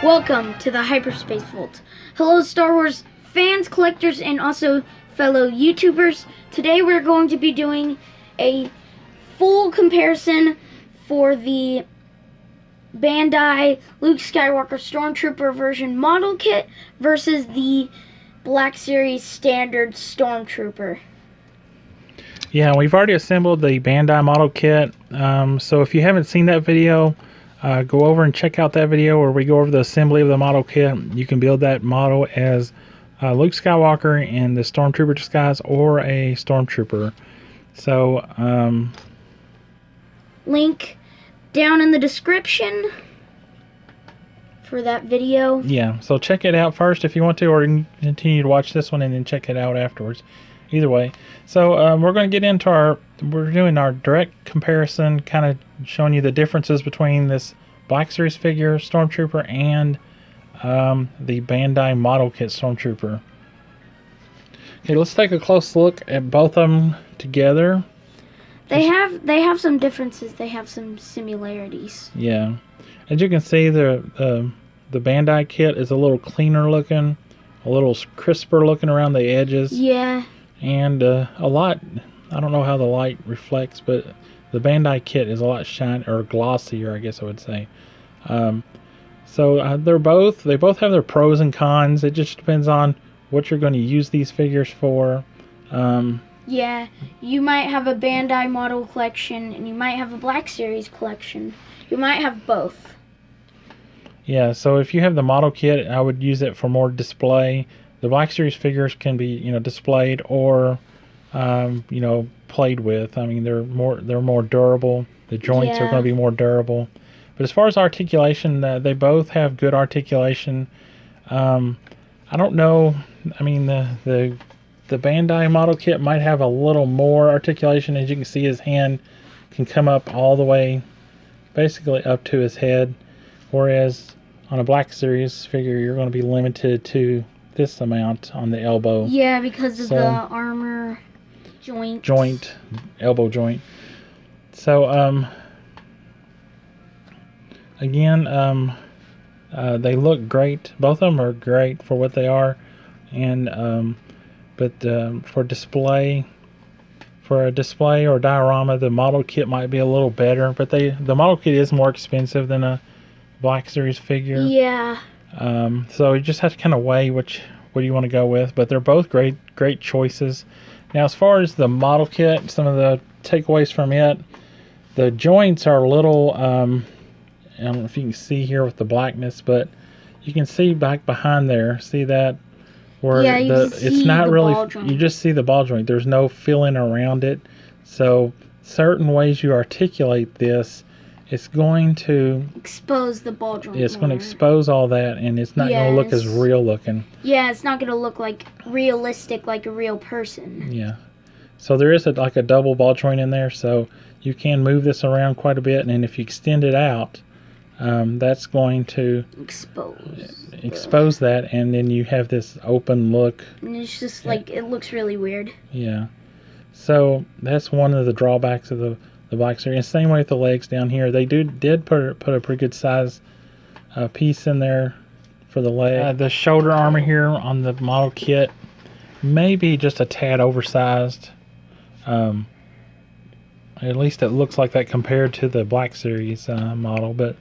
Welcome to the Hyperspace Vault. Hello Star Wars fans, collectors, and also fellow YouTubers. Today we're going to be doing a full comparison for the Bandai Luke Skywalker Stormtrooper version model kit versus the Black Series standard Stormtrooper. Yeah, we've already assembled the Bandai model kit, so if you haven't seen that video, go over and check out that video where we go over the assembly of the model kit. You can build that model as Luke Skywalker in the Stormtrooper disguise or a Stormtrooper. So, link down in the description for that video. Yeah, so check it out first if you want to, or you can continue to watch this one and then check it out afterwards. Either way. So we're going to get into we're doing our direct comparison, kind of showing you the differences between this Black Series figure Stormtrooper and the Bandai model kit Stormtrooper. Okay, let's take a close look at both of them together. They have some differences. They have some similarities. Yeah, as you can see, the Bandai kit is a little cleaner looking, a little crisper looking around the edges. Yeah. And a lot, I don't know how the light reflects, but the Bandai kit is a lot shinier, or glossier, I guess I would say. So they both have their pros and cons. It just depends on what you're going to use these figures for. Yeah, you might have a Bandai model collection, and you might have a Black Series collection. You might have both. Yeah, so if you have the model kit, I would use it for more display. The Black Series figures can be, displayed or, played with. I mean, they're more durable. The joints are going to be more durable. But as far as articulation, they both have good articulation. I don't know. I mean, the Bandai model kit might have a little more articulation. As you can see, his hand can come up all the way, basically up to his head. Whereas on a Black Series figure, you're going to be limited to this amount on the elbow. Yeah, because of the armor elbow joint. So again, they look great. Both of them are great for what they are, and but for a display or diorama, the model kit might be a little better. But the model kit is more expensive than a Black Series figure. Yeah. So you just have to kind of weigh what you want to go with, but they're both great choices. Now, as far as the model kit, some of the takeaways from it, the joints are a little, I don't know if you can see here with the blackness, but you can see back behind there, see that? Where it's not really, you just see the ball joint. There's no filling around it. So certain ways you articulate this, it's going to expose the ball joint. It's going to expose all that, and it's not going to look as real looking. Yeah, it's not going to look like realistic, like a real person. Yeah. So there is like a double ball joint in there, so you can move this around quite a bit, and if you extend it out, that's going to expose that, and then you have this open look. And it's just like, it looks really weird. Yeah. So that's one of the drawbacks of the Black Series. Same way with the legs down here. They did put a pretty good size piece in there for the leg. The shoulder armor here on the model kit may be just a tad oversized. At least it looks like that compared to the Black Series model. But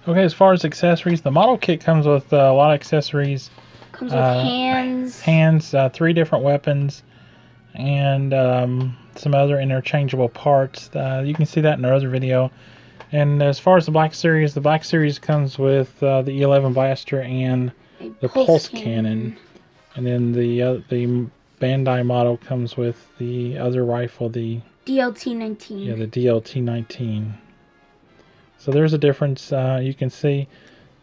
okay, as far as accessories, the model kit comes with a lot of accessories. Comes with hands, 3 different weapons, and some other interchangeable parts. You can see that in our other video. And as far as the Black Series comes with the E11 blaster and the pulse cannon. And then the Bandai model comes with the other rifle, the DLT-19. Yeah, the DLT-19. So there's a difference. You can see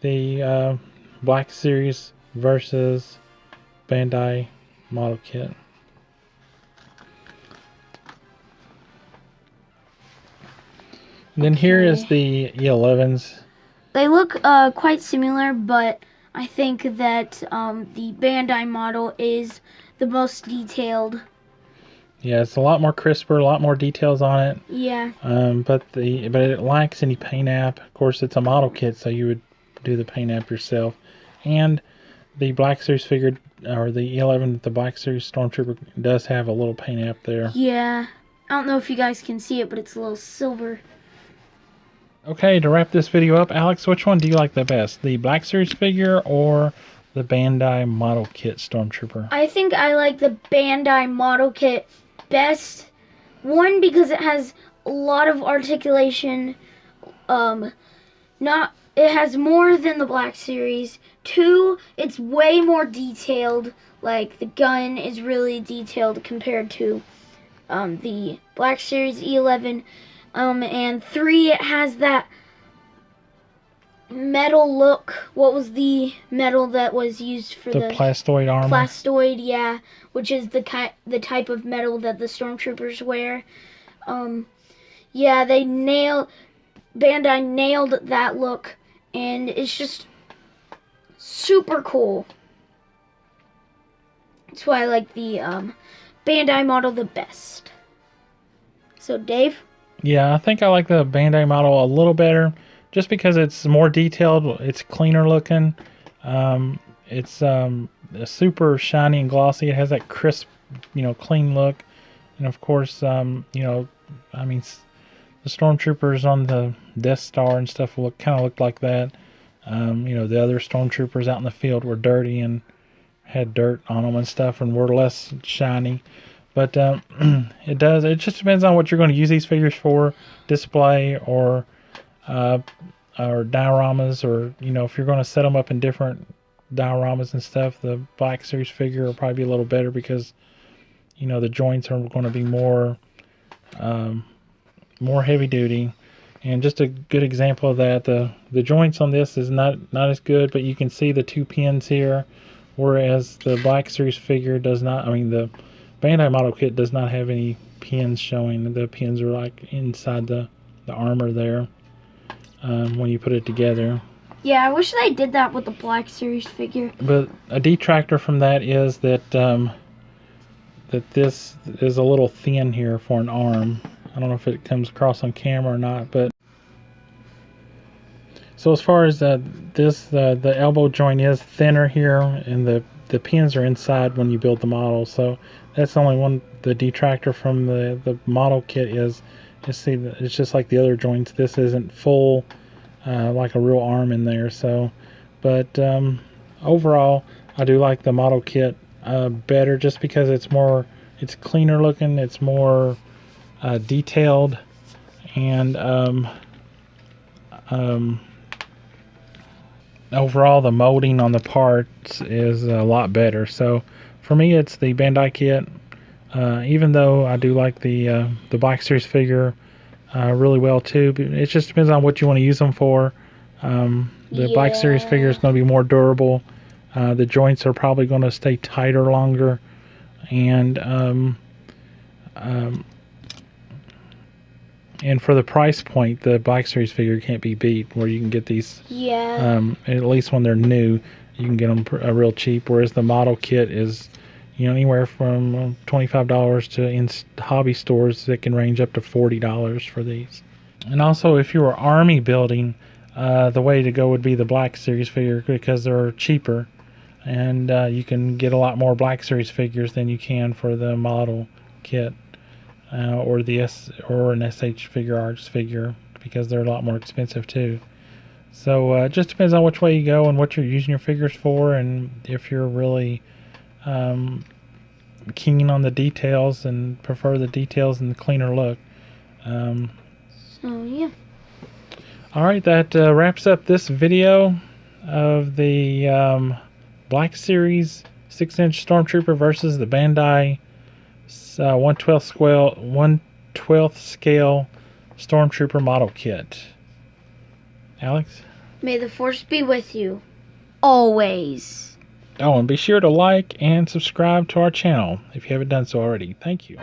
the Black Series versus Bandai model kit. And then here is the E11s. They look quite similar, but I think that the Bandai model is the most detailed. Yeah, it's a lot more crisper, a lot more details on it. Yeah. But it lacks any paint app. Of course, it's a model kit, so you would do the paint app yourself. And the Black Series figure, or the E11, the Black Series Stormtrooper, does have a little paint app there. Yeah. I don't know if you guys can see it, but it's a little silver. Okay, to wrap this video up, Alex, which one do you like the best? The Black Series figure or the Bandai model kit Stormtrooper? I think I like the Bandai model kit best. One, because it has a lot of articulation. It has more than the Black Series. Two, it's way more detailed. Like, the gun is really detailed compared to the Black Series E11. And three, it has that metal look. What was the metal that was used for the plastoid armor? Plastoid, yeah, which is the type of metal that the Stormtroopers wear. Yeah, Bandai nailed that look, and it's just super cool. That's why I like the Bandai model the best. So, Dave? Yeah, I think I like the Bandai model a little better, just because it's more detailed, it's cleaner looking, it's super shiny and glossy, it has that crisp, clean look, and of course, the Stormtroopers on the Death Star and stuff kind of looked like that. The other Stormtroopers out in the field were dirty and had dirt on them and stuff, and were less shiny. But it just depends on what you're going to use these figures for, display or dioramas, or if you're going to set them up in different dioramas and stuff. The Black Series figure will probably be a little better because the joints are going to be more heavy duty. And just a good example of that, the joints on this is not as good, but you can see the two pins here, whereas the Black Series figure does not. The Bandai model kit does not have any pins showing. The pins are like inside the armor there when you put it together. Yeah, I wish they did that with the Black Series figure. But a detractor from that is that this is a little thin here for an arm. I don't know if it comes across on camera or not, but so as far as the elbow joint is thinner here, and the pins are inside when you build the model. So that's only the detractor from the model kit is see, it's just like the other joints. This isn't full like a real arm in there. So, but overall, I do like the model kit better, just because it's cleaner looking, it's more detailed, and overall the molding on the parts is a lot better. So for me, it's the Bandai kit, even though I do like the Black Series figure really well too. It just depends on what you want to use them for. The Black Series figure is going to be more durable. The joints are probably going to stay tighter longer, and for the price point, the Black Series figure can't be beat, where you can get these, at least when they're new, you can get them real cheap, whereas the model kit is, anywhere from $25 to in hobby stores that can range up to $40 for these. And also, if you were army building, the way to go would be the Black Series figure, because they're cheaper, and you can get a lot more Black Series figures than you can for the model kit. Or an SH Figure Arts figure, because they're a lot more expensive too. So it just depends on which way you go and what you're using your figures for, and if you're really keen on the details and prefer the details and the cleaner look. So yeah. Alright, that wraps up this video of the Black Series 6-inch Stormtrooper versus the Bandai 1/12 scale Stormtrooper model kit. Alex? May the force be with you. Always. Oh, and be sure to like and subscribe to our channel if you haven't done so already. Thank you.